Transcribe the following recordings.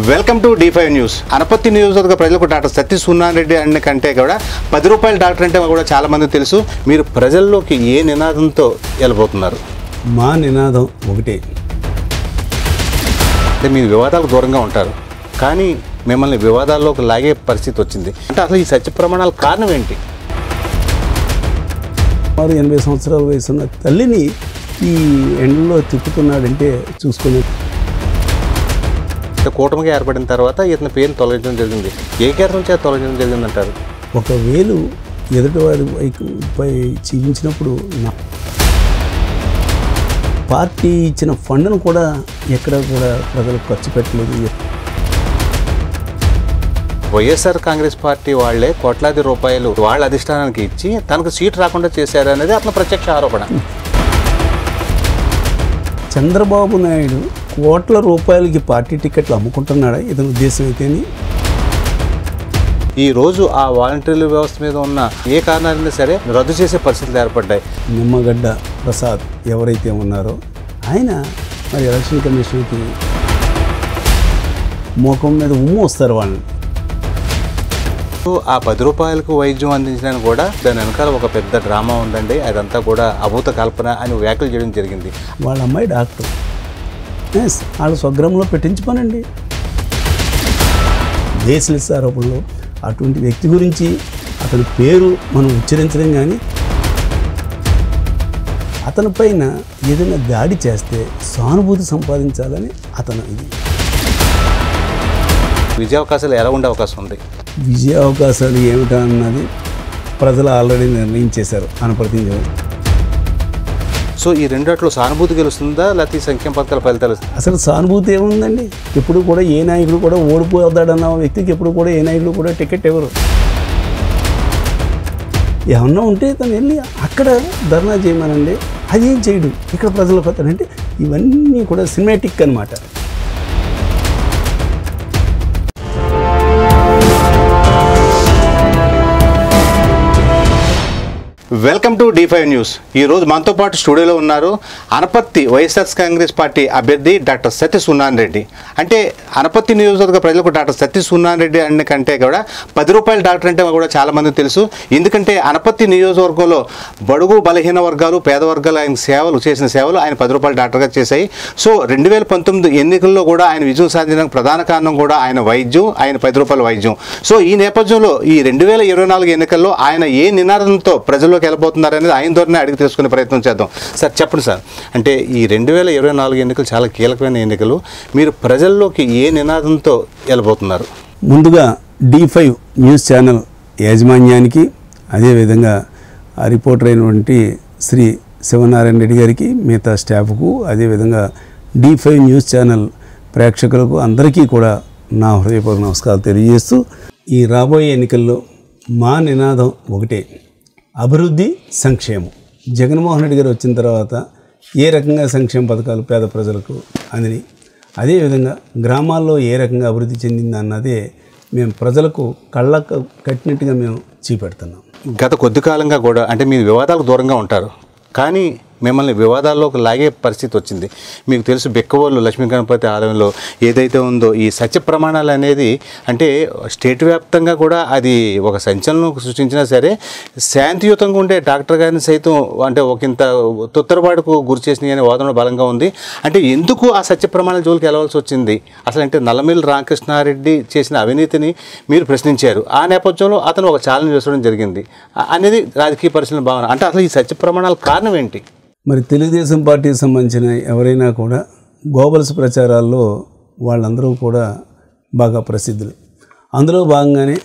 Welcome to D5 news. Anaparthi నియోజకవర్గ ప్రజలకు doctor Satish సున్నారెడ్డి అన్న కంటే కూడా 10 రూపాయల డాక్టర్ అంటే కూడా చాలా మంది తెలుసు. మీరు ప్రజల్లోకి ఏ నినాదంతో వెళ్ళబోతున్నారు? మా నినాదం ఒకటే. అంటే మీరు వివాదాలకు దూరంగా ఉంటారు, కానీ మిమ్మల్ని వివాదాల్లోకి లాగే పరిస్థితి వచ్చింది. అంటే అసలు ఈ సత్య ప్రమాణాల కారణం ఏంటి? 80 సంవత్సరాల వయసున్న తల్లిని ఈ ఎండలో తిప్పుతున్నాడంటే చూసుకునే. కూటమిగా ఏర్పడిన తర్వాత ఇతని పేరు తొలగించడం జరిగింది. ఏ కారణం చేత తొలగించడం జరిగిందంటారు? ఒక వేలు ఎదుటివాడి పై చూపించినప్పుడు పార్టీ ఇచ్చిన ఫండ్ను కూడా ఎక్కడ కూడా ప్రజలకు ఖర్చు పెట్టలేదు. వైఎస్ఆర్ కాంగ్రెస్ పార్టీ వాళ్లే కోట్లాది రూపాయలు వాళ్ళ అధిష్టానానికి ఇచ్చి తనకు సీట్ రాకుండా చేశారనేది అతను ప్రత్యక్ష ఆరోపణ. చంద్రబాబు నాయుడు కోట్ల రూపాయలకి పార్టీ టికెట్లు అమ్ముకుంటున్నాడా ఇతని ఉద్దేశం అయితేని? ఈరోజు ఆ వాలంటీర్ల వ్యవస్థ మీద ఉన్న ఏ కారణాలైనా సరే రద్దు చేసే పరిస్థితులు ఏర్పడ్డాయి. నిమ్మగడ్డ ప్రసాద్ ఎవరైతే ఉన్నారో ఆయన మరి ఎలక్షన్ కమిషన్కి మోకం మీద ఉమ్ము వస్తారు వాళ్ళని. ఆ 10 రూపాయలకు వైద్యం అందించడానికి కూడా దాని వెనకాల ఒక పెద్ద డ్రామా ఉందండి. అదంతా కూడా అభూత కల్పన అని వ్యాఖ్యలు చేయడం జరిగింది. వాళ్ళ అమ్మాయి డాక్టర్, వాళ్ళ స్వగ్రామంలో పెట్టించుకోనండి. బేస్లెస్ ఆరోపణలు అటువంటి వ్యక్తి గురించి అతని పేరు మనం ఉచ్చరించడం, కానీ అతని పైన ఏదైనా దాడి చేస్తే సానుభూతి సంపాదించాలని అతను ఇది. విజయ అవకాశాలు ఎలా ఉండే అవకాశం ఉంది? విజయ అవకాశాలు ఏమిటా అన్నది ప్రజలు ఆల్రెడీ నిర్ణయించేశారు. అనపర్తి సో ఈ రెండిట్లో సానుభూతి గెలుస్తుందా లేకపోతే సంక్షేమ పథకాల ఫలితాలు? అసలు సానుభూతి ఏముందండి? ఎప్పుడు కూడా ఏ నాయకుడు కూడా ఓడిపోతాడన్న వ్యక్తికి ఎప్పుడు కూడా ఏ నాయకుడు కూడా టికెట్ ఎవరు ఏమన్నా ఉంటే తను వెళ్ళి అక్కడ ధర్నా చేయమనండి, అదేం చేయడు. ఇక్కడ ప్రజలకు వస్తాడంటే ఇవన్నీ కూడా సినిమాటిక్ అన్నమాట. Welcome to D5 news. ఈరోజు మనతో పాటు స్టూడియోలో ఉన్నారు అనపత్తి వైఎస్ఆర్ కాంగ్రెస్ పార్టీ అభ్యర్థి డాక్టర్ సతీష్ సున్నారెడ్డి. అంటే అనపత్తి నియోజకవర్గ ప్రజలకు డాక్టర్ సతీష్ సున్నారెడ్డి అన్న కంటే కూడా 10 రూపాయల డాక్టర్ అంటే కూడా చాలా మంది తెలుసు. ఎందుకంటే అనపత్తి నియోజకవర్గంలో బడుగు బలహీన వర్గాలు పేద వర్గాలు ఆయన చేసిన సేవలు ఆయన 10 రూపాయల డాక్టర్గా చేశాయి. సో 2019 ఎన్నికల్లో కూడా ఆయన విజయం సాధించడానికి ప్రధాన కారణం కూడా ఆయన వైద్యం, ఆయన 10 రూపాయల వైద్యం. సో ఈ నేపథ్యంలో ఈ 2024 ఎన్నికల్లో ఆయన ఏ నినాదంతో ప్రజల్లోకి వెళ్ళబోతున్నారు అనేది ఆయన ద్వారానే అడిగి తెలుసుకునే ప్రయత్నం చేద్దాం. సార్ చెప్పండి సార్, అంటే ఈ 2024 ఎన్నికలు చాలా కీలకమైన ఎన్నికలు. మీరు ప్రజల్లోకి ఏ నినాదంతో వెళ్ళబోతున్నారు? ముందుగా D5 న్యూస్ ఛానల్ యాజమాన్యానికి, అదేవిధంగా ఆ రిపోర్టర్ అయినటువంటి శ్రీ శివనారాయణ రెడ్డి గారికి, మిగతా స్టాఫ్కు, అదేవిధంగా D5 న్యూస్ ఛానల్ ప్రేక్షకులకు అందరికీ కూడా నా హృదయపూర్వక నమస్కారాలు తెలియజేస్తూ, ఈ రాబోయే ఎన్నికల్లో మా నినాదం ఒకటే: అభివృద్ధి, సంక్షేమం. జగన్మోహన్ రెడ్డి గారు వచ్చిన తర్వాత ఏ రకంగా సంక్షేమ పథకాలు పేద ప్రజలకు అందినాయి, అదేవిధంగా గ్రామాల్లో ఏ రకంగా అభివృద్ధి చెందింది అన్నదే మేము ప్రజలకు కళ్ళకు కట్టినట్టుగా మేము చూపెడుతున్నాం. గత కొద్ది కాలంగా కూడా అంటే మీరు వివాదాలకు దూరంగా ఉంటారు, కానీ మిమ్మల్ని వివాదాల్లోకి లాగే పరిస్థితి వచ్చింది. మీకు తెలుసు బెక్కవోళ్ళు లక్ష్మీ గణపతి ఆలయంలో ఏదైతే ఉందో ఈ సత్య ప్రమాణాలు అనేది అంటే స్టేట్ వ్యాప్తంగా కూడా అది ఒక సంచలనం సృష్టించినా సరే శాంతియుతంగా ఉండే డాక్టర్ గారిని సైతం అంటే ఒకంత తొత్తరపాటుకు గురి చేసినాయి అనే వాదన బలంగా ఉంది. అంటే ఎందుకు ఆ సత్య ప్రమాణాల జోలికి వెళ్ళవలసి వచ్చింది? అసలు అంటే నల్లమిల్లి రామకృష్ణారెడ్డి చేసిన అవినీతిని మీరు ప్రశ్నించారు. ఆ నేపథ్యంలో అతను ఒక ఛాలెంజ్ వేసడం జరిగింది అనేది రాజకీయ పరిశీలన భావన. అంటే అసలు ఈ సత్య ప్రమాణాల కారణం ఏంటి? మరి తెలుగుదేశం పార్టీకి సంబంధించిన ఎవరైనా కూడా గోబల్స్ ప్రచారాల్లో వాళ్ళందరూ కూడా బాగా ప్రసిద్ధులు. అందులో భాగంగానే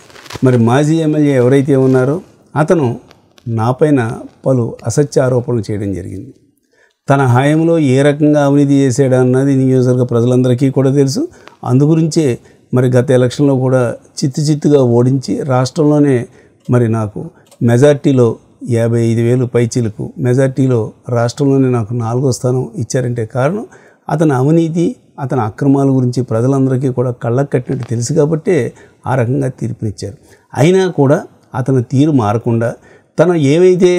మరి మాజీ ఎమ్మెల్యే ఎవరైతే ఉన్నారో అతను నాపైన పలు అసత్య ఆరోపణలు చేయడం జరిగింది. తన హయాంలో ఏ రకంగా అవినీతి చేశాడన్నది నియోజకవర్గ ప్రజలందరికీ కూడా తెలుసు. అందుగురించే మరి గత ఎలక్షన్లో కూడా చిత్తుగా ఓడించి రాష్ట్రంలోనే మరి నాకు మెజార్టీలో 55,000 పైచీలకు మెజార్టీలో రాష్ట్రంలోనే నాకు 4వ స్థానం ఇచ్చారంటే కారణం అతని అవినీతి, అతని అక్రమాల గురించి ప్రజలందరికీ కూడా కళ్ళకు కట్టినట్టు తెలుసు కాబట్టే ఆ రకంగా తీర్పునిచ్చారు. అయినా కూడా అతని తీరు మారకుండా తను ఏవైతే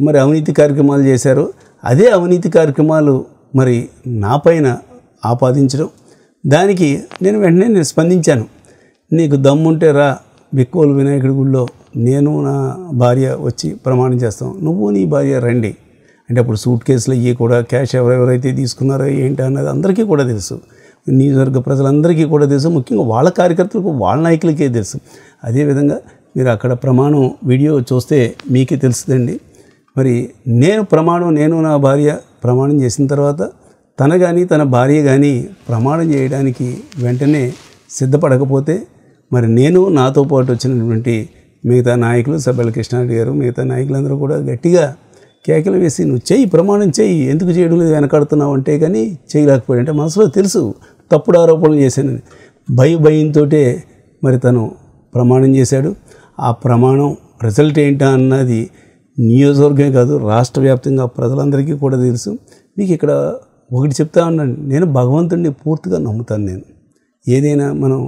మరి అవినీతి కార్యక్రమాలు చేశారో అదే అవినీతి కార్యక్రమాలు మరి నా పైన ఆపాదించడం, దానికి నేను స్పందించాను. నీకు దమ్ముంటే రా బిక్కోలు వినాయకుడి గుడిలో నేను నా భార్య వచ్చి ప్రమాణం చేస్తాం, నువ్వు నీ భార్య రండి అంటే అప్పుడు సూట్ కేసులు అయ్యి కూడా క్యాష్ ఎవరెవరైతే తీసుకున్నారో ఏంటి అన్నది అందరికీ కూడా తెలుసు, నియోజకవర్గ ప్రజలందరికీ కూడా తెలుసు, ముఖ్యంగా వాళ్ళ కార్యకర్తలకు వాళ్ళ నాయకులకే తెలుసు. అదేవిధంగా మీరు అక్కడ ప్రమాణం వీడియో చూస్తే మీకే తెలుస్తుందండి. మరి నేను నా భార్య ప్రమాణం చేసిన తర్వాత తన కానీ తన భార్య కానీ ప్రమాణం చేయడానికి వెంటనే సిద్ధపడకపోతే మరి నాతో పాటు వచ్చినటువంటి మిగతా నాయకులు సభ్యుల కృష్ణారెడ్డి గారు మిగతా నాయకులందరూ కూడా గట్టిగా కేకలు వేసి నువ్వు చెయ్యి, ప్రమాణం చెయ్యి, ఎందుకు చేయడం లేదు వెనకాడుతున్నావు అంటే కానీ చేయలేకపోయాడు. అంటే మనసులో తెలుసు తప్పుడు ఆరోపణలు చేశానని, భయంతో మరి తను ప్రమాణం చేశాడు. ఆ ప్రమాణం రిజల్ట్ ఏంటా అన్నది నియోజకవర్గమే కాదు రాష్ట్ర వ్యాప్తంగా ప్రజలందరికీ కూడా తెలుసు. మీకు ఇక్కడ ఒకటి చెప్తా ఉన్నాను, నేను భగవంతుడిని పూర్తిగా నమ్ముతాను. నేను ఏదైనా మనం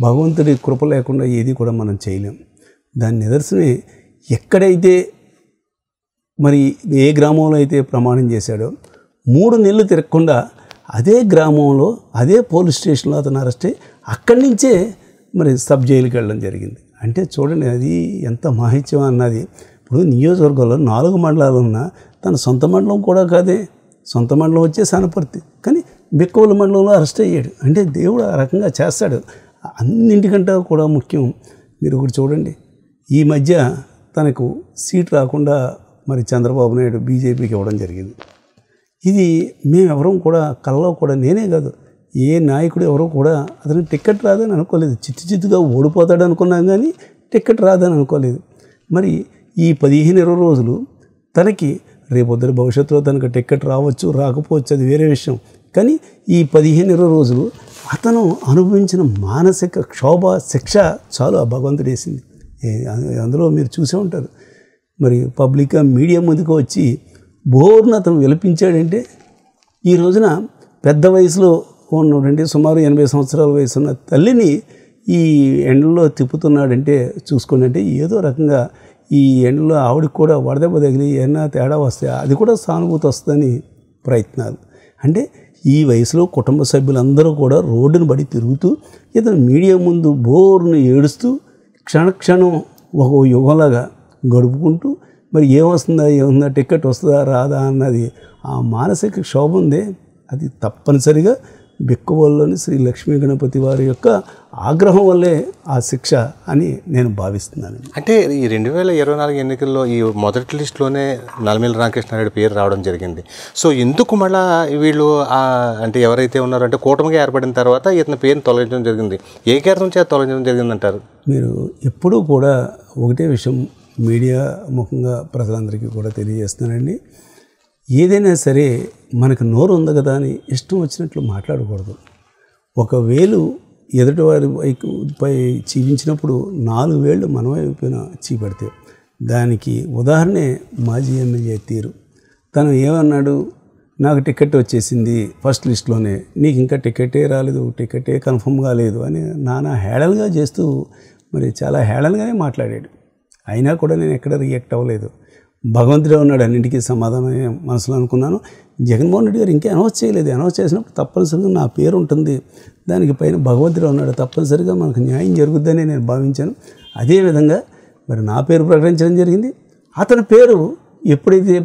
భగవంతుడి కృప లేకుండా ఏది కూడా మనం చేయలేం. దాని నిదర్శనమే ఎక్కడైతే మరి ఏ గ్రామంలో అయితే ప్రమాణం చేశాడో 3 నెలలు తిరగకుండా అదే గ్రామంలో అదే పోలీస్ స్టేషన్లో అతను అరెస్ట్ అయ్యి అక్కడి నుంచే మరి సబ్ జైలుకి వెళ్ళడం జరిగింది. అంటే చూడండి అది ఎంత మాహిత్యం అన్నది. ఇప్పుడు నియోజకవర్గంలో 4 మండలాలు ఉన్నా తన సొంత మండలం కూడా కాదే, సొంత మండలం వచ్చే సనపర్తి, కానీ బిక్కవోలు మండలంలో అరెస్ట్ అయ్యాడు. అంటే దేవుడు ఆ రకంగా చేస్తాడు. అన్నింటికంటే కూడా ముఖ్యం మీరు ఒకటి చూడండి, ఈ మధ్య తనకు సీట్ రాకుండా మరి చంద్రబాబు నాయుడు బీజేపీకి ఇవ్వడం జరిగింది. ఇది మేమెవరం కూడా కళ్ళలో కూడా నేనే కాదు ఏ నాయకుడు ఎవరో కూడా అతనికి టికెట్ రాదని అనుకోలేదు. చిత్తుగా ఓడిపోతాడు అనుకున్నాం కానీ టికెట్ రాదని అనుకోలేదు. మరి ఈ 15-20 రోజులు తనకి రేపొద్దున భవిష్యత్తులో తనకు టికెట్ రావచ్చు రాకపోవచ్చు అది వేరే విషయం, కానీ ఈ 15-20 రోజులు అతను అనుభవించిన మానసిక క్షోభ శిక్ష చాలు ఆ భగవంతుడు వేసింది. అందులో మీరు చూసే ఉంటారు. మరి పబ్లిక్గా మీడియా ముందుకు వచ్చి బోర్ను అతను విలపించాడంటే ఈ రోజున పెద్ద వయసులో ఉన్నటువంటి సుమారు 80 సంవత్సరాల వయసు ఉన్న తల్లిని ఈ ఎండలో తిప్పుతున్నాడంటే చూసుకోండి. అంటే ఏదో రకంగా ఈ ఎండలో ఆవిడకి కూడా వడదెబ్బ తగిలి ఏమన్నా తేడా వస్తే అది కూడా సానుభూతి వస్తుందని ప్రయత్నాలు. అంటే ఈ వయసులో కుటుంబ సభ్యులందరూ కూడా రోడ్డును బడి తిరుగుతూ ఇతను మీడియా ముందు బోర్ను ఏడుస్తూ క్షణక్షణం ఒక యుగంలాగా గడుపుకుంటూ మరి ఏమొస్తుందా టికెట్ వస్తుందా రాదా అన్నది ఆ మానసిక క్షోభ ఉందే అది తప్పనిసరిగా బిక్కవోలులోని శ్రీ లక్ష్మీ గణపతి వారి యొక్క ఆగ్రహం వల్లే ఆ శిక్ష అని నేను భావిస్తున్నాను. అంటే ఈ 2024 ఎన్నికల్లో ఈ మొదటి లిస్టులోనే నల్లమిల్లి రామకృష్ణారెడ్డి పేరు రావడం జరిగింది. సో ఎందుకు మళ్ళా వీళ్ళు అంటే ఎవరైతే ఉన్నారో అంటే కూటమిగా ఏర్పడిన తర్వాత ఇతని పేరుని తొలగించడం జరిగింది, ఏ కారణం చేత తొలగించడం జరిగిందంటారు? మీరు ఎప్పుడూ కూడా ఒకటే విషయం మీడియా ముఖంగా ప్రజలందరికీ కూడా తెలియజేస్తున్నానండి, ఏదైనా సరే మనకు నోరు ఉంది కదా అని ఇష్టం వచ్చినట్లు మాట్లాడకూడదు. ఒక వేలు ఎదుటివారి పై చీవించినప్పుడు 4 వేళ్ళు మన వైపున చీపెడితే దానికి ఉదాహరణే మాజీ ఎమ్మెల్యే తీరు. తను ఏమన్నాడు, నాకు టికెట్ వచ్చేసింది ఫస్ట్ లిస్ట్లోనే, నీకు ఇంకా టికెటే రాలేదు, టికెటే కన్ఫర్మ్ కాలేదు అని నానా హేళనగా చేస్తూ మరి చాలా హేళనగానే మాట్లాడాడు. అయినా కూడా నేను ఎక్కడ రియాక్ట్ అవ్వలేదు. భగవంతుడే ఉన్నాడు అన్నింటికీ సమాధానం మనసులో అనుకున్నాను. జగన్మోహన్ రెడ్డి గారు ఇంకా అనౌన్స్ చేయలేదు, అనౌన్స్ చేసినప్పుడు తప్పనిసరిగా నా పేరు ఉంటుంది, దానికి పైన భగవంతుడే ఉన్నాడు, తప్పనిసరిగా మనకు న్యాయం జరుగుద్దని నేను భావించాను. అదేవిధంగా మరి నా పేరు ప్రకటించడం జరిగింది. అతని పేరు ఎప్పుడైతే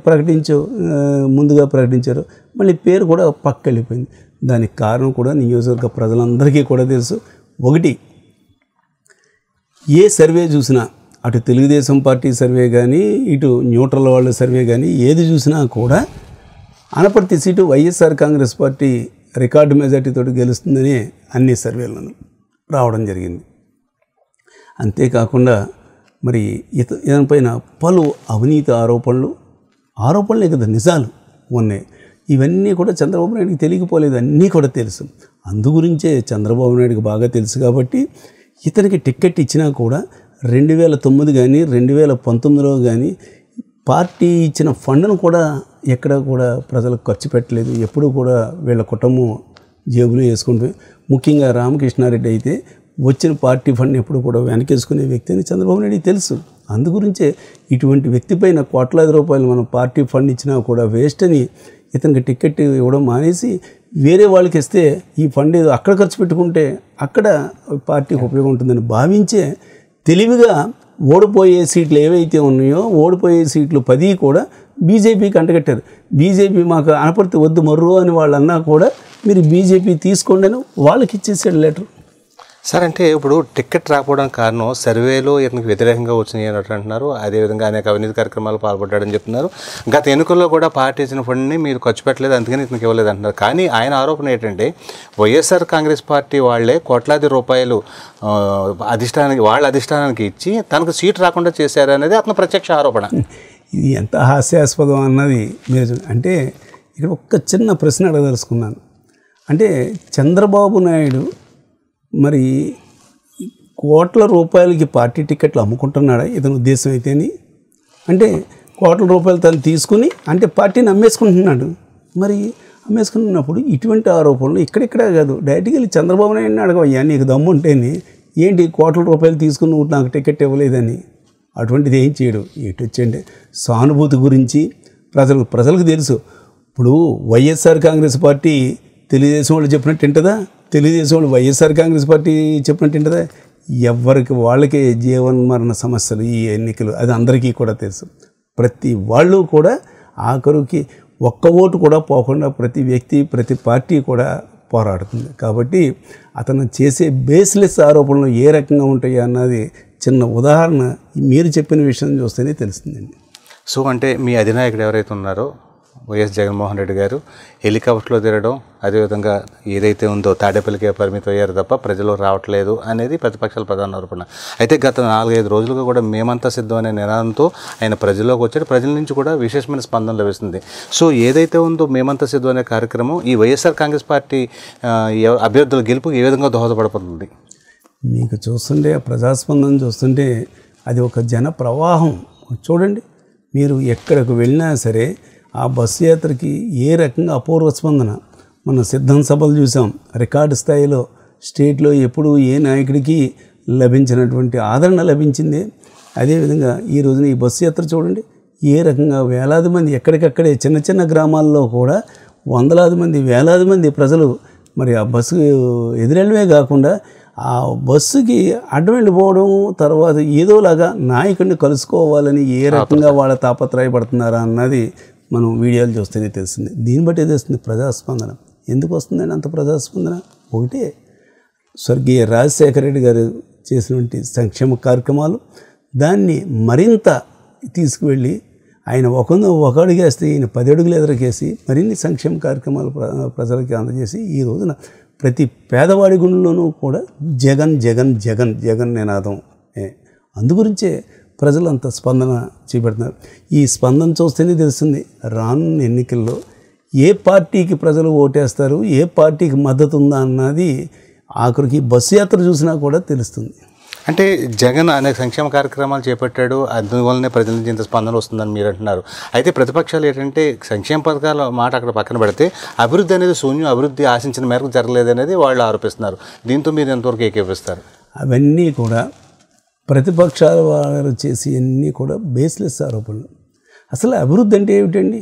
ముందుగా ప్రకటించారో మళ్ళీ పేరు కూడా పక్క వెళ్ళిపోయింది. దానికి కారణం కూడా నియోజకవర్గ ప్రజలందరికీ కూడా తెలుసు. ఒకటి, ఏ సర్వే చూసినా అటు తెలుగుదేశం పార్టీ సర్వే కానీ ఇటు న్యూట్రల్ వాళ్ళ సర్వే కానీ ఏది చూసినా కూడా Anaparthi seat YSR Congress party record మెజార్టీతో గెలుస్తుందని అన్ని సర్వేలను రావడం జరిగింది. అంతేకాకుండా మరి ఇతనిపైన పలు అవినీతి ఆరోపణలే కదా నిజాలు ఉన్నాయి. ఇవన్నీ కూడా చంద్రబాబు నాయుడికి తెలియకపోలేదు, అన్నీ కూడా తెలుసు. అందుగురించే చంద్రబాబు నాయుడికి బాగా తెలుసు కాబట్టి ఇతనికి టికెట్ ఇచ్చినా కూడా 2009 కానీ 2019లో కానీ పార్టీ ఇచ్చిన ఫండ్ను కూడా ఎక్కడ కూడా ప్రజలకు ఖర్చు పెట్టలేదు. ఎప్పుడు కూడా వీళ్ళ కుటుంబం జేబులో వేసుకుంటూ, ముఖ్యంగా రామకృష్ణారెడ్డి అయితే వచ్చిన పార్టీ ఫండ్ ఎప్పుడు కూడా వెనకేసుకునే వ్యక్తి అని చంద్రబాబు నాయుడికి తెలుసు. అందుగురించే ఇటువంటి వ్యక్తి పైన కోట్లాది రూపాయలు మనం పార్టీ ఫండ్ ఇచ్చినా కూడా వేస్ట్ అని ఇతనికి టికెట్ ఇవ్వడం మానేసి వేరే వాళ్ళకి ఇస్తే ఈ ఫండ్ ఏదో అక్కడ ఖర్చు పెట్టుకుంటే అక్కడ పార్టీకి ఉపయోగం ఉంటుందని భావించే తెలివిగా ఓడిపోయే సీట్లు ఏవైతే ఉన్నాయో ఓడిపోయే సీట్లు 10 కూడా బీజేపీకి అంటగట్టారు. బీజేపీ మాకు అనపర్తి వద్దు మర్రు అని వాళ్ళు అన్నా కూడా మీరు బీజేపీ తీసుకోండి అని వాళ్ళకి ఇచ్చేసాడు లెటర్. సార్ అంటే ఇప్పుడు టికెట్ రాకపోవడానికి కారణం సర్వేలో ఇతనికి వ్యతిరేకంగా వచ్చినాయి అని అంటున్నారు. అదేవిధంగా అనేక అవినీతి కార్యక్రమాలు పాల్పడ్డాడని చెప్తున్నారు. గత ఎన్నికల్లో కూడా పార్టీ ఇచ్చిన ఫండ్ని మీరు ఖర్చు పెట్టలేదు, అందుకని ఇతనికి ఇవ్వలేదు అంటున్నారు. కానీ ఆయన ఆరోపణ ఏంటంటే వైఎస్ఆర్ కాంగ్రెస్ పార్టీ వాళ్లే కోట్లాది రూపాయలు వాళ్ళ అధిష్టానానికి ఇచ్చి తనకు సీట్ రాకుండా చేశారనేది అతను ప్రత్యక్ష ఆరోపణ. ఇది ఎంత హాస్యాస్పదం అన్నది మీరు అంటే ఇక్కడ ఒక్క చిన్న ప్రశ్న అడగదలుచుకున్నాను. అంటే చంద్రబాబు నాయుడు మరి కోట్ల రూపాయలకి పార్టీ టికెట్లు అమ్ముకుంటున్నాడా ఇతని ఉద్దేశం అయితేని? అంటే కోట్ల రూపాయలు తను తీసుకుని అంటే పార్టీని అమ్మేసుకుంటున్నాడు. మరి అమ్మేసుకుంటున్నప్పుడు ఇటువంటి ఆరోపణలు ఇక్కడిక్కడే కాదు, డైరెక్ట్గా వెళ్ళి చంద్రబాబు నాయుడిని అడగవయ్యా, నీకు దమ్ము ఉంటేని ఏంటి కోట్ల రూపాయలు తీసుకుని నువ్వు నాకు టికెట్ ఇవ్వలేదని. అటువంటిది ఏం చేయడు. ఎటు వచ్చేయండి సానుభూతి గురించి ప్రజలకు తెలుసు. ఇప్పుడు వైఎస్ఆర్ కాంగ్రెస్ పార్టీ తెలుగుదేశం వాళ్ళు చెప్పినట్టు వింటుందా? తెలుగుదేశం వాళ్ళు వైఎస్ఆర్ కాంగ్రెస్ పార్టీ చెప్పినట్టు వింటుందా? ఎవరికి వాళ్ళకే జీవన మరణ సమస్యలు ఈ ఎన్నికలు, అది అందరికీ కూడా తెలుసు. ప్రతి వాళ్ళు కూడా ఆఖరికి ఒక్క ఓటు కూడా పోకుండా ప్రతి వ్యక్తి ప్రతి పార్టీ కూడా పోరాడుతుంది. కాబట్టి అతను చేసే బేస్లెస్ ఆరోపణలు ఏ రకంగా ఉంటాయి అన్నది చిన్న ఉదాహరణ మీరు చెప్పిన విషయం చూస్తేనే తెలుస్తుందండి. సో అంటే మీ అధినాయకుడు ఎవరైతే ఉన్నారో వైఎస్ జగన్మోహన్ రెడ్డి గారు హెలికాప్టర్లో తిరగడం, అదేవిధంగా ఏదైతే ఉందో తాడేపల్లికే పరిమితం అయ్యారు తప్ప ప్రజలు రావట్లేదు అనేది ప్రతిపక్షాల ప్రధాన ఆరోపణ. అయితే గత 4-5 రోజులుగా కూడా మేమంతా సిద్ధం అనే నినాదంతో ఆయన ప్రజల్లోకి వచ్చాడు. ప్రజల నుంచి కూడా విశేషమైన స్పందన లభిస్తుంది. సో ఏదైతే ఉందో మేమంతా సిద్ధం అనే కార్యక్రమం ఈ వైఎస్ఆర్ కాంగ్రెస్ పార్టీ అభ్యర్థుల గెలుపుకి ఏ విధంగా దోహదపడుతుంది? మీకు చూస్తుంటే ఆ ప్రజాస్పందన చూస్తుంటే అది ఒక జన ప్రవాహం. చూడండి, మీరు ఎక్కడికి వెళ్ళినా సరే ఆ బస్సు యాత్రకి ఏ రకంగా అపూర్వ స్పందన. మనం సిద్ధం సభలు చూసాం, రికార్డు స్థాయిలో స్టేట్లో ఎప్పుడు ఏ నాయకుడికి లభించినటువంటి ఆదరణ లభించింది. అదేవిధంగా ఈ రోజున ఈ బస్సు యాత్ర చూడండి ఏ రకంగా వేలాది మంది ఎక్కడికక్కడే చిన్న చిన్న గ్రామాల్లో కూడా వందలాది మంది వేలాది మంది ప్రజలు మరి ఆ బస్సు ఎదురెళ్ళమే కాకుండా ఆ బస్సుకి అడ్డం వెళ్ళిపోవడం, తర్వాత ఏదోలాగా నాయకుడిని కలుసుకోవాలని ఏ రకంగా వాళ్ళ తాపత్రయపడుతున్నారా అన్నది మనం వీడియోలు చూస్తేనే తెలిసింది. దీన్ని బట్టి తెలుస్తుంది ప్రజాస్పందన. ఎందుకు వస్తుందండి అంత ప్రజాస్పందన? ఒకటే స్వర్గీయ రాజశేఖర రెడ్డి గారు చేసినటువంటి సంక్షేమ కార్యక్రమాలు, దాన్ని మరింత తీసుకువెళ్ళి ఆయన ఒక అడుగేస్తే ఈయన 10 అడుగులు ఎదురుకేసి మరిన్ని సంక్షేమ కార్యక్రమాలు ప్రజలకి అందజేసి ఈ రోజున ప్రతి పేదవాడి గుండెలోనూ కూడా జగన్ జగన్ జగన్ జగన్ నినాదం. అందుగురించే ప్రజలు అంత స్పందన చేపడుతున్నారు. ఈ స్పందన చూస్తేనే తెలుస్తుంది రానున్న ఎన్నికల్లో ఏ పార్టీకి ప్రజలు ఓటేస్తారు, ఏ పార్టీకి మద్దతు ఉందా అన్నది ఆఖరికి బస్సు యాత్ర చూసినా కూడా తెలుస్తుంది. అంటే జగన్ అనేక సంక్షేమ కార్యక్రమాలు చేపట్టాడు, అందువల్లనే ప్రజల నుంచి ఇంత స్పందన వస్తుందని మీరు అంటున్నారు. అయితే ప్రతిపక్షాలు ఏంటంటే సంక్షేమ పథకాల మాట అక్కడ పక్కన పెడితే అభివృద్ధి అనేది శూన్యం, అభివృద్ధి ఆశించిన మేరకు జరగలేదనేది వాళ్ళు ఆరోపిస్తున్నారు. దీంతో మీరు ఎంతవరకు ఏకీపిస్తారు? అవన్నీ కూడా ప్రతిపక్షాల వారు చేసి అన్నీ కూడా బేస్లెస్ ఆరోపణలు. అసలు అభివృద్ధి అంటే ఏమిటండి?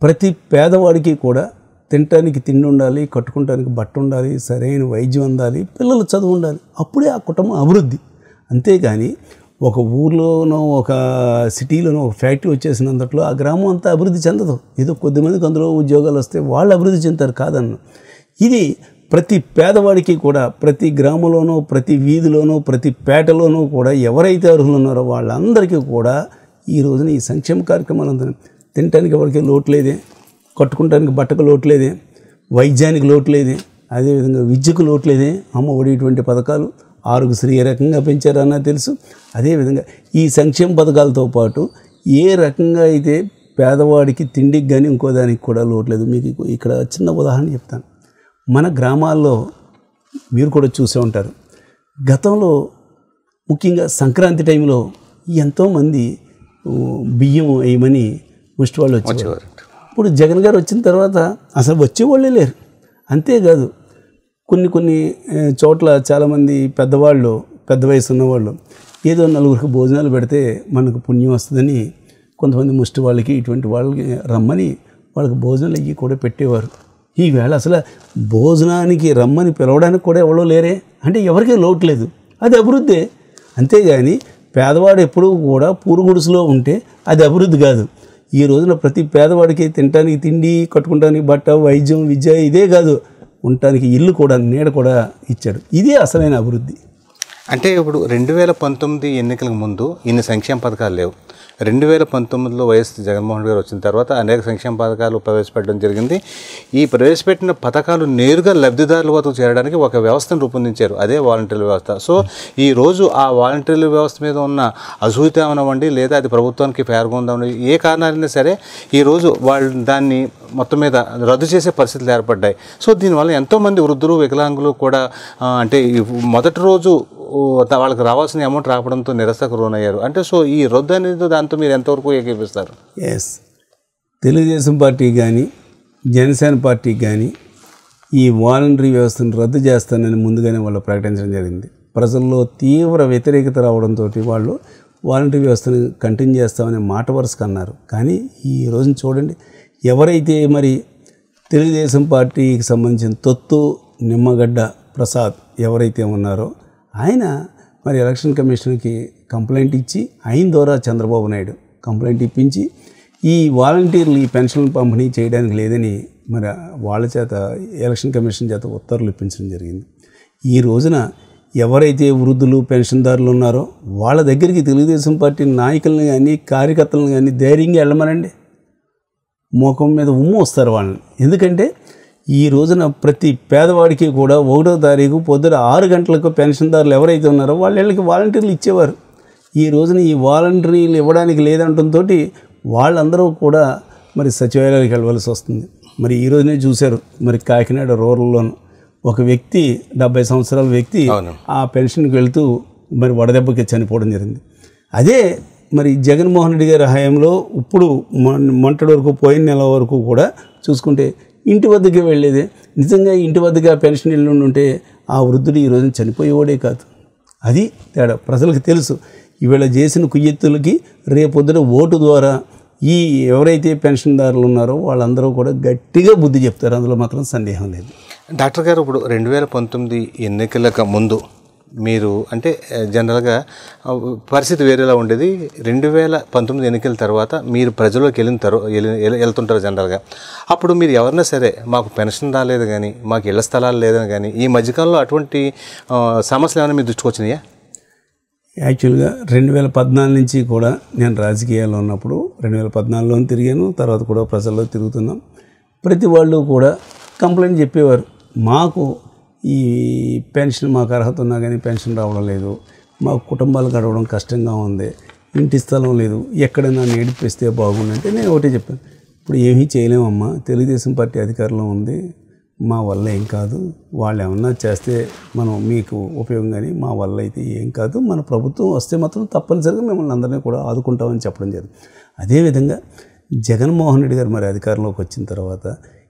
ప్రతి పేదవాడికి కూడా తినటానికి తిండి ఉండాలి, కట్టుకుంటానికి బట్ట ఉండాలి, సరైన వైద్యం అందాలి, పిల్లలు చదువు ఉండాలి, అప్పుడే ఆ కుటుంబం అభివృద్ధి. అంతేగాని ఒక ఊర్లోనో ఒక సిటీలోనో ఒక ఫ్యాక్టరీ వచ్చేసినంతట్లో ఆ గ్రామం అంతా అభివృద్ధి చెందదు. ఏదో కొద్దిమందికి అందులో ఉద్యోగాలు వస్తే వాళ్ళు అభివృద్ధి చెందుతారు కాదన్న. ఇది ప్రతి పేదవాడికి కూడా ప్రతి గ్రామంలోనూ ప్రతి వీధిలోనూ ప్రతి పేటలోనూ కూడా ఎవరైతే అర్హులు ఉన్నారో వాళ్ళందరికీ కూడా ఈ రోజున ఈ సంక్షేమ కార్యక్రమాలు అందరూ తినటానికి ఎవరికి లోటు లేదే, కట్టుకుంటానికి బట్టకు లోటు లేదే, వైద్యానికి లోటు లేదే, అదేవిధంగా విద్యకు లోటు లేదే. అమ్మ ఒడి ఇటువంటి పథకాలు ఆరోగ్యశ్రీ ఏ రకంగా పెంచారన్నా తెలుసు. అదేవిధంగా ఈ సంక్షేమ పథకాలతో పాటు ఏ రకంగా అయితే పేదవాడికి తిండికి కానీ ఇంకో దానికి కూడా లోటు లేదు. మీకు ఇక్కడ చిన్న ఉదాహరణ చెప్తాను. మన గ్రామాల్లో మీరు కూడా చూసే ఉంటారు, గతంలో ముఖ్యంగా సంక్రాంతి టైంలో ఎంతోమంది బియ్యం వేయమని ముష్టి వాళ్ళు వచ్చేవారు. ఇప్పుడు జగన్ గారు వచ్చిన తర్వాత అసలు వచ్చేవాళ్ళే లేరు. అంతేకాదు కొన్ని చోట్ల చాలామంది పెద్దవాళ్ళు, పెద్ద వయసు ఉన్నవాళ్ళు ఏదో నలుగురికి భోజనాలు పెడితే మనకు పుణ్యం వస్తుందని కొంతమంది ముష్టి వాళ్ళకి ఇటువంటి వాళ్ళకి రమ్మని వాళ్ళకి భోజనాలు అయ్యి కూడా పెట్టేవారు. ఈవేళ అసలు భోజనానికి రమ్మని పిలవడానికి కూడా ఎవరో లేరే, అంటే ఎవరికీ లోటు లేదు. అది అభివృద్ధి. అంతేగాని పేదవాడు ఎప్పుడూ కూడా పూరుగుడుసులో ఉంటే అది అభివృద్ధి కాదు. ఈ రోజున ప్రతి పేదవాడికి తినడానికి తిండి, కట్టుకుంటానికి బట్ట, వైద్యం, విద్య ఇదే కాదు, ఉండటానికి ఇల్లు కూడా, నీడ కూడా ఇచ్చాడు. ఇదే అసలైన అభివృద్ధి. అంటే ఇప్పుడు 2019 ఎన్నికలకు ముందు ఇన్ని సంక్షేమ పథకాలు లేవు. 2019లో వైఎస్ జగన్మోహన్ రెడ్డి గారు వచ్చిన తర్వాత అనేక సంక్షేమ పథకాలు ప్రవేశపెట్టడం జరిగింది. ఈ ప్రవేశపెట్టిన పథకాలు నేరుగా లబ్ధిదారుల వద్దకు చేరడానికి ఒక వ్యవస్థను రూపొందించారు, అదే వాలంటీర్ల వ్యవస్థ. సో ఈరోజు ఆ వాలంటీర్ల వ్యవస్థ మీద ఉన్న అసూయత అవనివ్వండి, లేదా అది ప్రభుత్వానికి ఫేర్గా ఉందామని ఏ కారణాలైనా సరే ఈరోజు వాళ్ళు దాన్ని మొత్తం మీద రద్దు చేసే పరిస్థితులు ఏర్పడ్డాయి. సో దీనివల్ల ఎంతోమంది వృద్ధులు, వికలాంగులు కూడా అంటే మొదటి రోజు వాళ్ళకి రావాల్సిన అమౌంట్ రావడంతో నిరసనకు లోనయ్యారు. అంటే సో ఈ రద్దు అనేది దాంతో మీరు ఎంతవరకు ఏకీపిస్తారు? ఎస్, తెలుగుదేశం పార్టీ కానీ జనసేన పార్టీ కానీ ఈ వాలంటరీ వ్యవస్థను రద్దు చేస్తానని ముందుగానే వాళ్ళు ప్రకటించడం జరిగింది. ప్రజల్లో తీవ్ర వ్యతిరేకత రావడంతో వాళ్ళు వాలంటరీ వ్యవస్థను కంటిన్యూ చేస్తామని మాట వరుసకు అన్నారు. కానీ ఈ రోజున చూడండి, ఎవరైతే మరి తెలుగుదేశం పార్టీకి సంబంధించిన తొత్తు నిమ్మగడ్డ ప్రసాద్ ఎవరైతే ఉన్నారో ఆయన మరి ఎలక్షన్ కమిషన్కి కంప్లైంట్ ఇచ్చి, ఆయన ద్వారా చంద్రబాబు నాయుడు కంప్లైంట్ ఇప్పించి ఈ వాలంటీర్లు ఈ పెన్షన్లు పంపిణీ చేయడానికి లేదని మరి వాళ్ళ చేత ఎలక్షన్ కమిషన్ చేత ఉత్తర్వులు ఇప్పించడం జరిగింది. ఈ రోజున ఎవరైతే వృద్ధులు, పెన్షన్దారులు ఉన్నారో వాళ్ళ దగ్గరికి తెలుగుదేశం పార్టీ నాయకులను కానీ కార్యకర్తలను కానీ ధైర్యంగా వెళ్ళమనండి, మోకం మీద ఉమ్ము వస్తారు వాళ్ళని. ఎందుకంటే ఈ రోజున ప్రతి పేదవాడికి కూడా 1వ తారీఖు పొద్దున 6 గంటలకు పెన్షన్దారులు ఎవరైతే ఉన్నారో వాళ్ళ ఇళ్ళకి వాలంటీర్లు ఇచ్చేవారు. ఈ రోజున ఈ వాలంటీర్లు ఇవ్వడానికి లేదంటంతో వాళ్ళందరూ కూడా మరి సచివాలయాలకు వెళ్ళవలసి వస్తుంది. మరి ఈ రోజునే చూశారు, మరి కాకినాడ రూరల్లోనూ ఒక వ్యక్తి 70 సంవత్సరాల వ్యక్తి ఆ పెన్షన్కి వెళ్తూ మరి వడదెబ్బకి చనిపోవడం జరిగింది. అదే మరి జగన్మోహన్ రెడ్డి గారి హయాంలో ఇప్పుడు మొన్నటి వరకు పోయిన నెల వరకు కూడా చూసుకుంటే ఇంటి వద్దకే వెళ్ళేదే. నిజంగా ఇంటి వద్దగా పెన్షన్ ఇల్లు ఉంటే ఆ వృద్ధుడు ఈ రోజున చనిపోయేవాడే కాదు. అది తేడా. ప్రజలకు తెలుసు ఈవేళ చేసిన కుయ్యెత్తులకి రేపొద్దున ఓటు ద్వారా ఈ ఎవరైతే పెన్షన్దారులు ఉన్నారో వాళ్ళందరూ కూడా గట్టిగా బుద్ధి చెప్తారు, అందులో మాత్రం సందేహం లేదు. డాక్టర్ గారు, ఇప్పుడు 2019 ఎన్నికలకు ముందు మీరు అంటే జనరల్గా పరిస్థితి వేరేలా ఉండేది. 2019 ఎన్నికల తర్వాత మీరు ప్రజల్లోకి వెళ్తుంటారు జనరల్గా. అప్పుడు మీరు ఎవరైనా సరే మాకు పెన్షన్ రాలేదు కానీ, మాకు ఇళ్ల స్థలాలు లేదని కానీ, ఈ మధ్యకాలంలో అటువంటి సమస్యలు ఏమైనా మీ దృష్టికి వచ్చినాయా? యాక్చువల్గా 2014 నుంచి కూడా నేను రాజకీయాల్లో ఉన్నప్పుడు 2014లో తిరిగాను, తర్వాత కూడా ప్రజల్లో తిరుగుతున్నాం. ప్రతి వాళ్ళు కూడా కంప్లైంట్ చెప్పేవారు, మాకు ఈ పెన్షన్ మాకు అర్హత ఉన్నా కానీ పెన్షన్ రావడం లేదు, మాకు కుటుంబాలు గడవడం కష్టంగా ఉంది, ఇంటి స్థలం లేదు, ఎక్కడైనా నేడిపిస్తే బాగుందంటే నేను ఒకటే చెప్పాను, ఇప్పుడు ఏమీ చేయలేమమ్మా, తెలుగుదేశం పార్టీ అధికారంలో ఉంది, మా వల్ల ఏం కాదు, వాళ్ళు ఏమన్నా చేస్తే మనం మీకు ఉపయోగం, కానీ మా వల్ల అయితే ఏం కాదు, మన ప్రభుత్వం వస్తే మాత్రం తప్పనిసరిగా మిమ్మల్ని అందరినీ కూడా ఆదుకుంటామని చెప్పడం జరిగింది. అదేవిధంగా జగన్మోహన్ రెడ్డి గారు మరి అధికారంలోకి వచ్చిన తర్వాత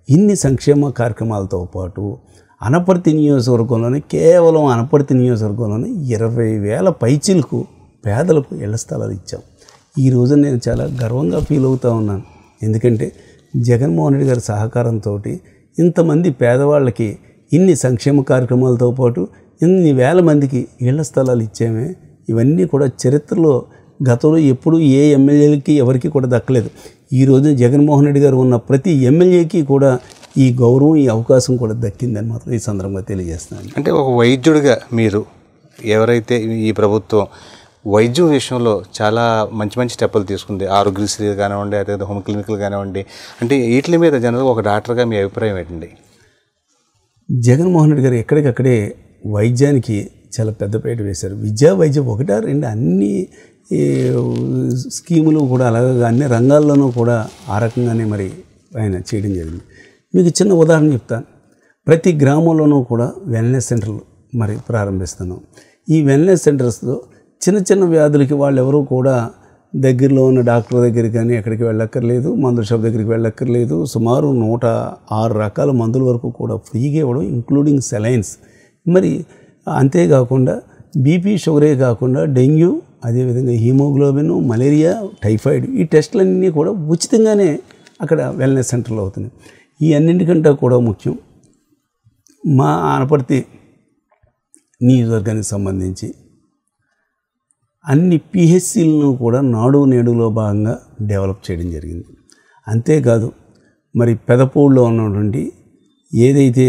ఇన్ని సంక్షేమ కార్యక్రమాలతో పాటు అనపర్తి నియోజకవర్గంలోనే, కేవలం అనపర్తి నియోజకవర్గంలోనే 20,000 పైచీలకు పేదలకు ఇళ్ల స్థలాలు ఇచ్చాం. ఈ రోజు నేను చాలా గర్వంగా ఫీల్ అవుతూ ఉన్నాను. ఎందుకంటే జగన్మోహన్ రెడ్డి గారి సహకారంతో ఇంతమంది పేదవాళ్ళకి ఇన్ని సంక్షేమ కార్యక్రమాలతో పాటు ఇన్ని వేల మందికి ఇళ్ల స్థలాలు ఇచ్చామే. ఇవన్నీ కూడా చరిత్రలో గతంలో ఎప్పుడూ ఏ ఎమ్మెల్యేలకి ఎవరికి కూడా దక్కలేదు. ఈరోజు జగన్మోహన్ రెడ్డి గారు ఉన్న ప్రతి ఎమ్మెల్యేకి కూడా ఈ గౌరవం, ఈ అవకాశం కూడా దక్కిందని మాత్రం ఈ సందర్భంగా తెలియజేస్తున్నాను. అంటే ఒక వైద్యుడిగా మీరు ఎవరైతే ఈ ప్రభుత్వం వైద్యం విషయంలో చాలా మంచి మంచి స్టెప్పులు తీసుకుంది, ఆరోగ్యశ్రీ కానివ్వండి, అదే హోమ్ క్లినిక్లు కానివ్వండి, అంటే వీటి మీద జనరల్గా ఒక డాక్టర్గా మీ అభిప్రాయం ఏంటండి? జగన్మోహన్ రెడ్డి గారు ఎక్కడికక్కడే వైద్యానికి చాలా పెద్దపీట వేశారు. విద్యా వైద్యం 1, 2 అన్ని స్కీములు కూడా అలాగే అన్ని రంగాల్లోనూ కూడా ఆ రకంగానే మరి ఆయన చేయడం జరిగింది. మీకు చిన్న ఉదాహరణ చెప్తాను. ప్రతి గ్రామంలోనూ కూడా వెల్నెస్ సెంటర్లు మరి ప్రారంభిస్తున్నాం. ఈ వెల్నెస్ సెంటర్స్లో చిన్న చిన్న వ్యాధులకి వాళ్ళు ఎవరూ కూడా దగ్గరలో ఉన్న డాక్టర్ దగ్గరికి కానీ ఎక్కడికి వెళ్ళక్కర్లేదు, మందుల షాప్ దగ్గరికి వెళ్ళక్కర్లేదు. సుమారు 106 రకాల మందుల వరకు కూడా ఫ్రీగా ఇవ్వడం, ఇంక్లూడింగ్ సెలైన్స్. మరి అంతేకాకుండా బీపీ, షుగరే కాకుండా డెంగ్యూ, అదేవిధంగా హీమోగ్లోబిన్, మలేరియా, టైఫాయిడ్ ఈ టెస్టులన్నీ కూడా ఉచితంగానే అక్కడ వెల్నెస్ సెంటర్లో అవుతున్నాయి. ఈ అన్నింటికంటే కూడా ముఖ్యం మా ఆనపర్తి నియోజకవర్గానికి సంబంధించి అన్ని పిహెచ్సిలను కూడా నాడు నేడులో భాగంగా డెవలప్ చేయడం జరిగింది. అంతేకాదు మరి పెదపూడిలో ఉన్నటువంటి ఏదైతే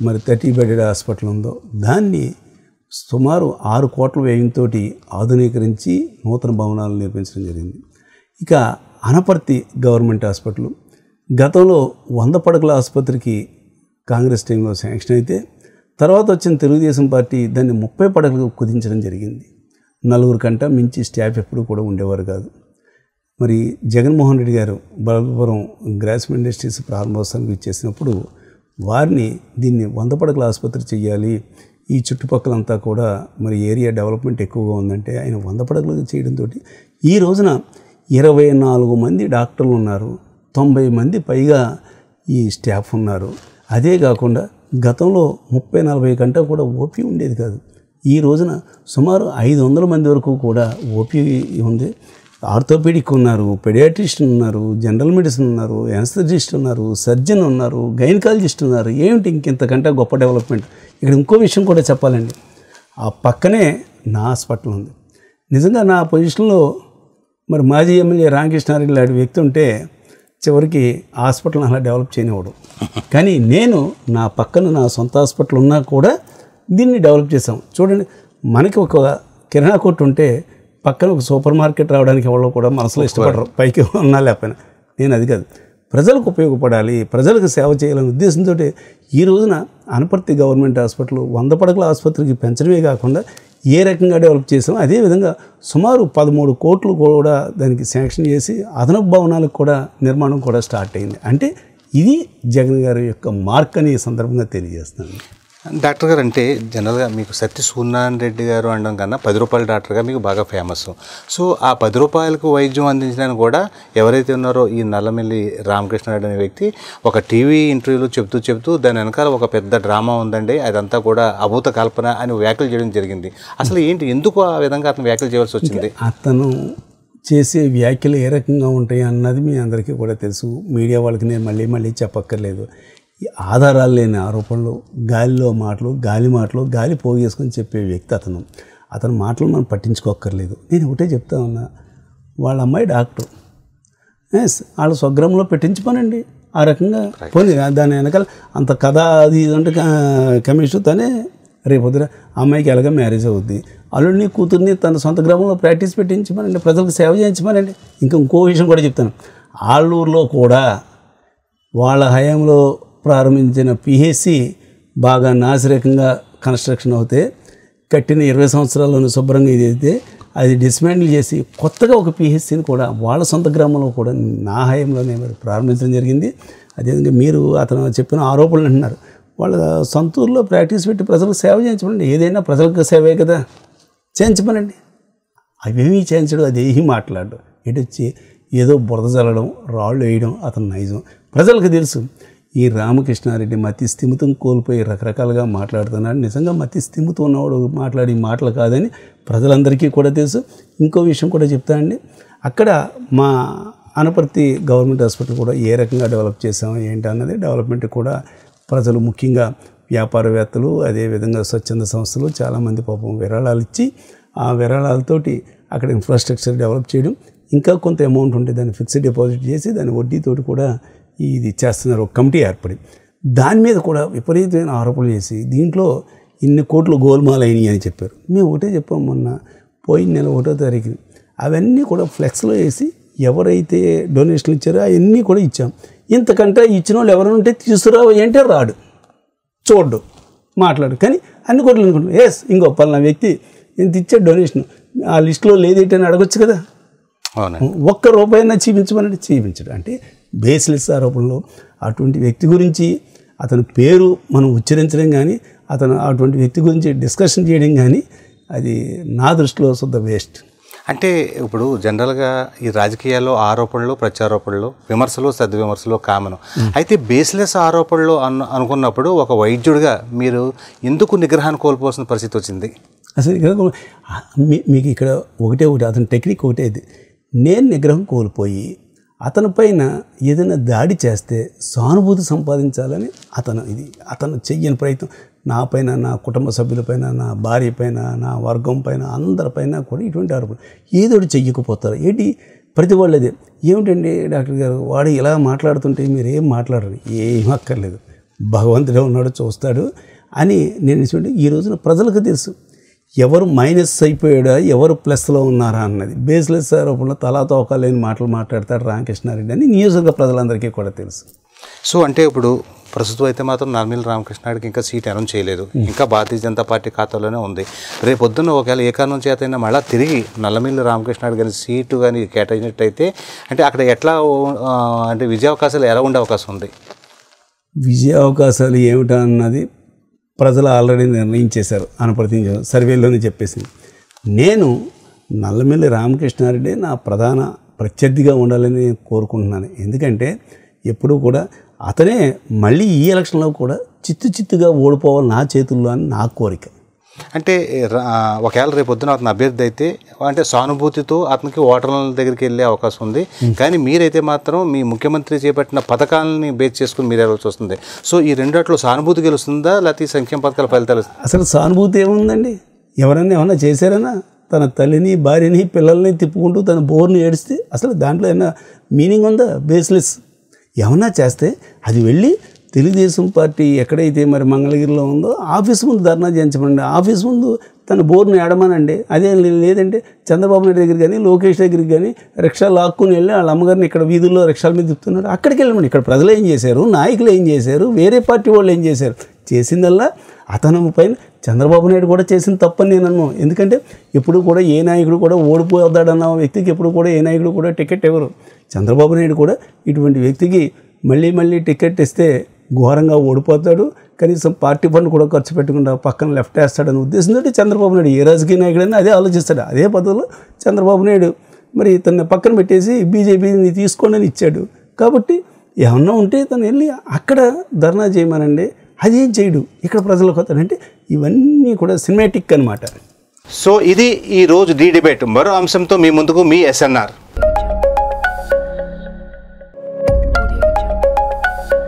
మరి 30 బెడెడ్ హాస్పిటల్ ఉందో దాన్ని సుమారు 6 కోట్ల వ్యయంతో ఆధునీకరించి నూతన భవనాలు నిర్మించడం జరిగింది. ఇక అనపర్తి గవర్నమెంట్ హాస్పిటల్ గతంలో 100 పడకల ఆసుపత్రికి కాంగ్రెస్ టైంలో శాంక్షన్ అయితే తర్వాత వచ్చిన తెలుగుదేశం పార్టీ దాన్ని 30 పడకలకు కుదించడం జరిగింది. 4 కంటే మించి స్టాఫ్ ఎప్పుడు కూడా ఉండేవారు కాదు. మరి జగన్మోహన్ రెడ్డి గారు బలపురం గ్రాసిమ్ ఇండస్ట్రీస్ ప్రారంభోత్సవానికి ఇచ్చేసినప్పుడు వారిని దీన్ని 100 పడకల ఆసుపత్రి చేయాలి, ఈ చుట్టుపక్కలంతా కూడా మరి ఏరియా డెవలప్మెంట్ ఎక్కువగా ఉందంటే ఆయన 100 పడకలు చేయడంతో ఈ రోజున 24 మంది డాక్టర్లు ఉన్నారు, 90 మంది పైగా ఈ స్టాఫ్ ఉన్నారు. అదే కాకుండా గతంలో 30-40 కంటే కూడా ఓపీ ఉండేది కాదు. ఈ రోజున సుమారు 500 మంది వరకు కూడా ఓపీ ఉంది. ఆర్థోపెడిక్ ఉన్నారు, పెడియాట్రిస్ట్ ఉన్నారు, జనరల్ మెడిసిన్ ఉన్నారు, యానస్థెటిస్ట్ ఉన్నారు, సర్జన్ ఉన్నారు, గైనకాలజిస్ట్ ఉన్నారు. ఏమిటి ఇంకెంతకంటే గొప్ప డెవలప్మెంట్. ఇక్కడ ఇంకో విషయం కూడా చెప్పాలండి, ఆ పక్కనే నా హాస్పిటల్ ఉంది. నిజంగా నా పొజిషన్లో మరి మాజీ ఎమ్మెల్యే రామకృష్ణారెడ్డి లాంటి వ్యక్తి ఉంటే చివరికి హాస్పిటల్ అలా డెవలప్ చేయనివ్వడు. కానీ నేను నా పక్కన నా సొంత హాస్పిటల్ ఉన్నా కూడా దీన్ని డెవలప్ చేసాం. చూడండి, మనకి ఒక కిరాణా కొట్టు ఉంటే పక్కన ఒక సూపర్ మార్కెట్ రావడానికి ఎవరో కూడా మనసులో ఇష్టపడరు, పైకి ఉన్నా లేకపోయినా. నేను అది కాదు, ప్రజలకు ఉపయోగపడాలి, ప్రజలకు సేవ చేయాలనే ఉద్దేశంతో ఈ రోజున అనపర్తి గవర్నమెంట్ హాస్పిటల్ 100 పడకల ఆసుపత్రికి పెంచడమే కాకుండా ఏ రకంగా డెవలప్ చేసాం, అదేవిధంగా సుమారు 13 కోట్లు కూడా దానికి శాంక్షన్ చేసి అదనపు భవనాలకు కూడా నిర్మాణం కూడా స్టార్ట్ అయింది. అంటే ఇది జగన్ గారి యొక్క మార్క్ అని ఈ సందర్భంగా తెలియజేస్తాను. డాక్టర్ గారు అంటే జనరల్గా మీకు సత్య సూర్యనారాయణ రెడ్డి గారు అనడం కన్నా 10 రూపాయల డాక్టర్గా మీకు బాగా ఫేమస్. సో ఆ 10 రూపాయలకు వైద్యం అందించడానికి కూడా ఎవరైతే ఉన్నారో ఈ నల్లమిల్లి రామకృష్ణారెడ్డి అనే వ్యక్తి ఒక టీవీ ఇంటర్వ్యూలో చెప్తూ దాని వెనకాల ఒక పెద్ద డ్రామా ఉందండి, అదంతా కూడా అభూత కల్పన అని వ్యాఖ్యలు చేయడం జరిగింది. అసలు ఏంటి, ఎందుకు ఆ విధంగా అతను వ్యాఖ్యలు చేయాల్సి వచ్చింది? అతను చేసే వ్యాఖ్యలు ఏ రకంగా ఉంటాయి అన్నది మీ అందరికీ కూడా తెలుసు. మీడియా వాళ్ళకి నేను మళ్ళీ చెప్పక్కర్లేదు. ఈ ఆధారాలు లేని ఆరోపణలు, గాలిలో మాటలు, గాలి పోగేసుకొని చెప్పే వ్యక్తి అతను మాటలు మనం పట్టించుకోక్కర్లేదు. నేను ఒకటే చెప్తా ఉన్నా, వాళ్ళ అమ్మాయి డాక్టర్, వాళ్ళ స్వగ్రామంలో పెట్టించుకోనండి. ఆ రకంగా పోనీ దాని వెనకాల అంత కథ అది అంటే కమిషన్తోనే రేపొద్దున అమ్మాయికి ఎలాగ మ్యారేజ్ అవుద్ది, అల్లుడిని కూతుర్ని తన సొంత గ్రామంలో ప్రాక్టీస్ పెట్టించమనండి, ప్రజలకు సేవ చేయించమనండి. ఇంకో విషయం కూడా చెప్తాను, ఆళ్ళూరులో కూడా వాళ్ళ హయాంలో ప్రారంభించిన పిహెచ్సి బాగా నాసిరకంగా కన్స్ట్రక్షన్ అవుతే కట్టిన 20 సంవత్సరాల్లోనే శుభ్రంగా ఇది అయితే అది డిస్మాండిల్ చేసి కొత్తగా ఒక పిహెచ్సిని కూడా వాళ్ళ సొంత గ్రామంలో కూడా నా హయాంలోనే మరి ప్రారంభించడం జరిగింది. అదేవిధంగా మీరు అతను చెప్పిన ఆరోపణలు అంటున్నారు, వాళ్ళ సొంత ఊర్లో ప్రాక్టీస్ పెట్టి ప్రజలకు సేవ చేయించమండి. ఏదైనా ప్రజలకు సేవే కదా, చేయించమనండి. అవేమీ చేయించడం, అదేమీ మాట్లాడడం, వచ్చి ఏదో బురద చల్లడం, రాళ్ళు వేయడం అతను నైజం. ప్రజలకు తెలుసు ఈ రామకృష్ణారెడ్డి మతి స్థిమితం కోల్పోయి రకరకాలుగా మాట్లాడుతున్నాడు. నిజంగా మతి స్థిమితం ఉన్నవాడు మాట్లాడి మాటలు కాదని ప్రజలందరికీ కూడా తెలుసు. ఇంకో విషయం కూడా చెప్తానండి, అక్కడ మా అనపర్తి గవర్నమెంట్ హాస్పిటల్ కూడా ఏ రకంగా డెవలప్ చేసాము ఏంటి అన్నది డెవలప్మెంట్ కూడా ప్రజలు, ముఖ్యంగా వ్యాపారవేత్తలు, అదేవిధంగా స్వచ్ఛంద సంస్థలు చాలామంది పాపం విరాళాలు ఇచ్చి ఆ విరాళాలతోటి అక్కడ ఇన్ఫ్రాస్ట్రక్చర్ డెవలప్ చేయడం, ఇంకా కొంత అమౌంట్ ఉంటే దాన్ని ఫిక్స్డ్ డిపాజిట్ చేసి దాని వడ్డీతోటి కూడా ఇది చేస్తున్నారు. ఒక కమిటీ ఏర్పడి దాని మీద కూడా విపరీతమైన ఆరోపణలు చేసి దీంట్లో ఇన్ని కోట్లు గోల్మాల్ అయినాయి అని చెప్పారు. మేము ఒకటే చెప్పాం, మొన్న పోయిన నెల 1వ తారీఖున అవన్నీ కూడా ఫ్లెక్స్లో వేసి ఎవరైతే డొనేషన్లు ఇచ్చారో అవన్నీ కూడా ఇచ్చాం. ఇంతకంటే ఇచ్చిన వాళ్ళు ఎవరైనా ఉంటే తీసుకురావు ఏంటే రాడు, చూడ్డు, మాట్లాడు. కానీ అన్ని కోట్లు అనుకుంటున్నాం, ఇంకో పలానా వ్యక్తి ఇంత ఇచ్చే డొనేషన్ ఆ లిస్టులో లేదేంటని అడగొచ్చు కదా. ఒక్క రూపాయైనా చూపించమని చూపించడు. అంటే బేస్లెస్ ఆరోపణలు. అటువంటి వ్యక్తి గురించి అతని పేరు మనం ఉచ్చరించడం కానీ అతను అటువంటి వ్యక్తి గురించి డిస్కషన్ చేయడం కానీ అది నా దృష్టిలో శుద్ధ వేస్ట్. అంటే ఇప్పుడు జనరల్గా ఈ రాజకీయాల్లో ఆరోపణలు, ప్రత్యారోపణలు, విమర్శలు, సద్విమర్శలు కామన్. అయితే బేస్లెస్ ఆరోపణలు అనుకున్నప్పుడు ఒక వైద్యుడిగా మీరు ఎందుకు నిగ్రహాన్ని కోల్పోవాల్సిన పరిస్థితి వచ్చింది? అసలు మీకు ఇక్కడ ఒకటే అతని టెక్నిక్ ఒకటే, నేను నిగ్రహం కోల్పోయి అతని పైన ఏదైనా దాడి చేస్తే సానుభూతి సంపాదించాలని అతను చెయ్యని ప్రయత్నం నా పైన, నా కుటుంబ సభ్యులపైన, నా భార్య పైన, నా వర్గం పైన, అందరిపైన కూడా ఇటువంటి ఆరోపణ ఏదో చెయ్యకపోతారు ఏంటి ప్రతి వాళ్ళదే. ఏమిటండి డాక్టర్ గారు వాడు ఇలా మాట్లాడుతుంటే మీరు ఏం మాట్లాడరు, ఏం అక్కర్లేదు, భగవంతుడే ఉన్నాడు చూస్తాడు అని నేను చూడండి. ఈ రోజున ప్రజలకు తెలుసు ఎవరు మైనస్ అయిపోయాడా, ఎవరు ప్లస్లో ఉన్నారా అన్నది. బేస్లెస్ ఆరోపణలో తలా తోక లేని మాటలు మాట్లాడతాడు రామకృష్ణారెడ్డి అని నియోజకవర్గ ప్రజలందరికీ కూడా తెలుసు. సో అంటే ఇప్పుడు ప్రస్తుతం అయితే మాత్రం నల్లమిల్లి రామకృష్ణారెడ్డికి ఇంకా సీట్ అనౌన్స్ చేయలేదు, ఇంకా భారతీయ జనతా పార్టీ ఖాతాలోనే ఉంది. రేపు పొద్దున్న ఒకవేళ ఏ కారణం చేతైనా మళ్ళీ తిరిగి నల్లమిల్లి రామకృష్ణారెడ్డి గారి సీటు కానీ కేటాయించినట్టయితే అంటే అక్కడ ఎట్లా అంటే విజయావకాశాలు ఎలా ఉండే అవకాశం ఉంది? విజయ అవకాశాలు ఏమిటా అన్నది ప్రజలు ఆల్రెడీ నిర్ణయించేశారు, అనపర్తి సర్వేలోనే చెప్పేసింది. నేను నల్లమిల్లి రామకృష్ణారెడ్డి నా ప్రధాన ప్రత్యర్థిగా ఉండాలని కోరుకుంటున్నాను. ఎందుకంటే ఎప్పుడూ కూడా అతనే మళ్ళీ ఈ ఎలక్షన్లో కూడా చిత్తుగా ఓడిపోవాలి నా చేతుల్లో అని నా కోరిక. అంటే ఒకవేళ రేపు పొద్దున అతను అభ్యర్థి అయితే అంటే సానుభూతితో అతనికి ఓటర్ల దగ్గరికి వెళ్ళే అవకాశం ఉంది. కానీ మీరైతే మాత్రం మీ ముఖ్యమంత్రి చేపట్టిన పథకాలని బేస్ చేసుకుని మీరు వెళ్ళాల్సి వస్తుంది. సో ఈ రెండిట్లో సానుభూతి గెలుస్తుందా లేకపోతే సంక్షేమ పథకాల ఫలితాలు? అసలు సానుభూతి ఏముందండి? ఎవరన్నా ఏమన్నా చేశారన్నా? తన తల్లిని, భార్యని, పిల్లల్ని తిప్పుకుంటూ తన బోర్ని ఏడిస్తే అసలు దాంట్లో ఏమన్నా మీనింగ్ ఉందా? బేస్లెస్. ఏమన్నా చేస్తే అది వెళ్ళి తెలుగుదేశం పార్టీ ఎక్కడైతే మరి మంగళగిరిలో ఉందో ఆఫీస్ ముందు ధర్నా చేయించమండి, ఆఫీస్ ముందు తన బోర్ని ఏడమనండి. అదే లేదంటే చంద్రబాబు నాయుడు దగ్గరికి కానీ లోకేష్ దగ్గరికి కానీ రిక్షా లాక్కుని వెళ్ళి వాళ్ళ అమ్మగారిని ఇక్కడ వీధుల్లో రిక్షాల మీద తిప్పుతున్నారు, అక్కడికి వెళ్ళమండి. ఇక్కడ ప్రజలు ఏం చేశారు, నాయకులు ఏం చేశారు, వేరే పార్టీ వాళ్ళు ఏం చేశారు? చేసిందల్లా అతను పైన చంద్రబాబు నాయుడు కూడా చేసిన తప్పని నేను అన్నాను. ఎందుకంటే ఎప్పుడు కూడా ఏ నాయకుడు కూడా ఓడిపోతాడన్న వ్యక్తికి ఎప్పుడు కూడా ఏ నాయకుడు కూడా టికెట్ ఇవ్వరు. చంద్రబాబు నాయుడు కూడా ఇటువంటి వ్యక్తికి మళ్ళీ టికెట్ ఇస్తే ఘోరంగా ఓడిపోతాడు, కనీసం పార్టీ ఫండ్ కూడా ఖర్చు పెట్టకుండా పక్కన లెఫ్ట్ వేస్తాడని ఉద్దేశంతో చంద్రబాబు నాయుడు ఏ రాజకీయ నాయకుడైనా అదే ఆలోచిస్తాడు. అదే పద్ధతిలో చంద్రబాబు నాయుడు మరి ఇతన్ని పక్కన పెట్టేసి బీజేపీని తీసుకోండి అని ఇచ్చాడు. కాబట్టి ఏమన్నా ఉంటే తను వెళ్ళి అక్కడ ధర్నా చేయమనండి, అదేం చేయడు. ఇక్కడ ప్రజలకు వస్తాడంటే ఇవన్నీ కూడా సినిమాటిక్ అనమాట. సో ఇది ఈరోజు డి డిబేట్. మరో అంశంతో మీ ముందుకు మీ ఎస్ఎన్ఆర్.